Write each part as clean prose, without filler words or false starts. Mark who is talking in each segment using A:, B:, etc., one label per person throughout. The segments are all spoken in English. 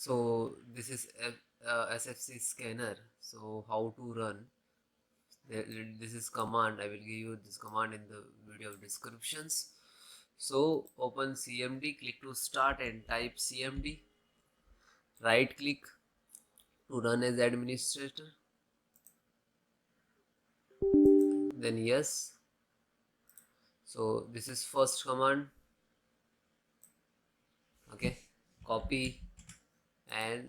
A: So this is SFC scanner. So how to run? This is command. I will give you this command in the video descriptions. So open CMD, click to start and type CMD. Right click to run as administrator. Then yes. So this is first command. Okay, copy and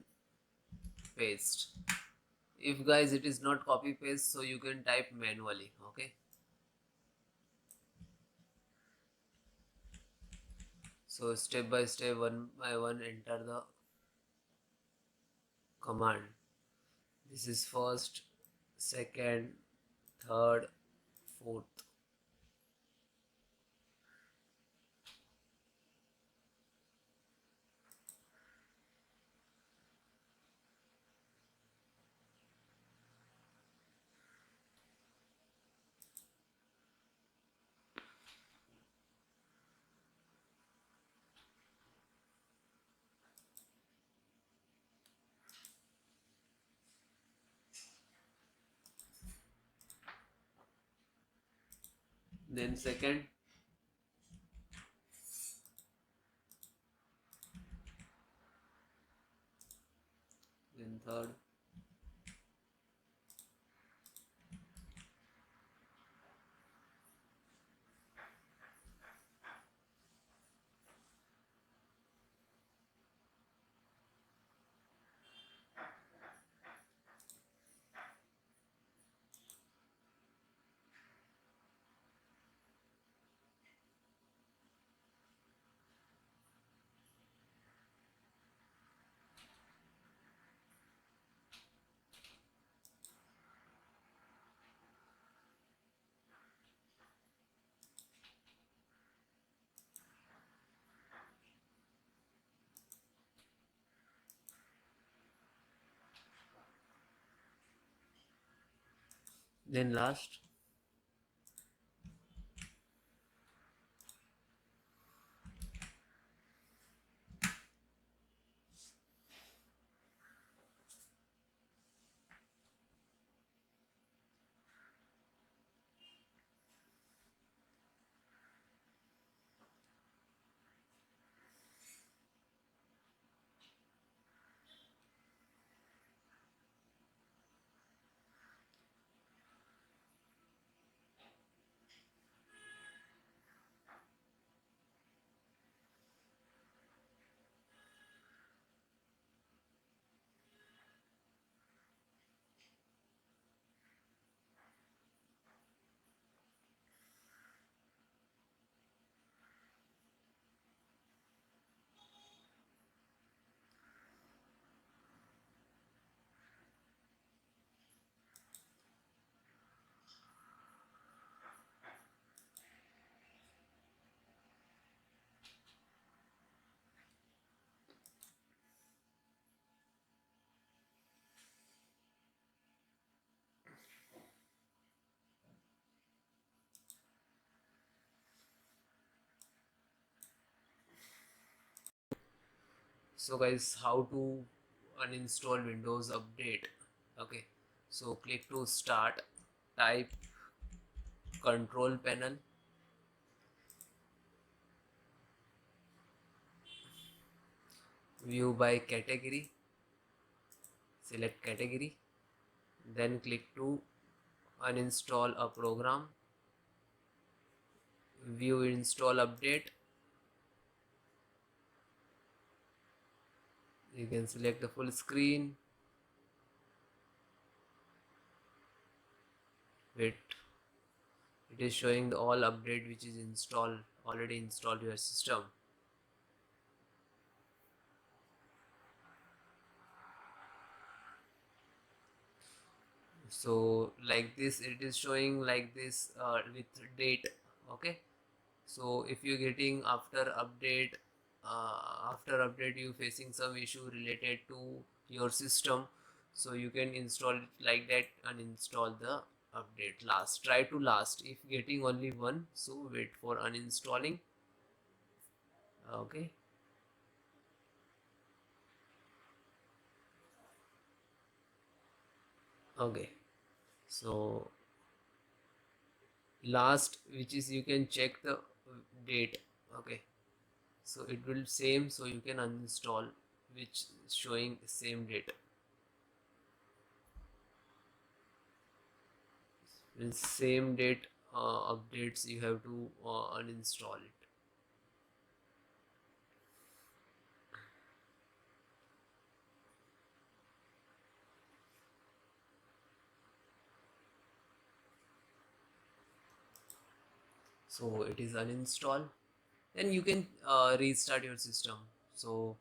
A: paste. If guys it is not copy paste, so you can type manually. Okay, so step by step, one by one, enter the command. This is first, second, third, fourth. Then second, then third, then last. So guys, how to uninstall Windows Update? Okay, so click to start, type control panel, view by category, select category, then click to uninstall a program, view install update. You can select the full screen. Wait, it is showing the all update which is installed, already installed your system. So like this, it is showing like this with date. Okay, so if you're getting after update you facing some issue related to your system, so you can install it like that and install the update last. Try to last. If getting only one, so wait for uninstalling. Okay, Okay, so last, which is you can check the date. Okay, so it will same, so you can uninstall which is showing the same date. When same date updates, you have to uninstall it. So it is uninstalled. Then you can restart your system. So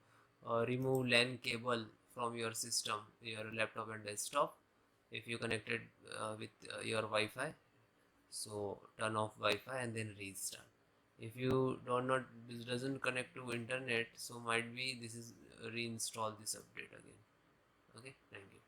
A: remove LAN cable from your system, your laptop and desktop. If you connected with your Wi-Fi, so turn off Wi-Fi and then restart. If you do not, this doesn't connect to internet, so might be this is reinstall this update again. Okay, thank you.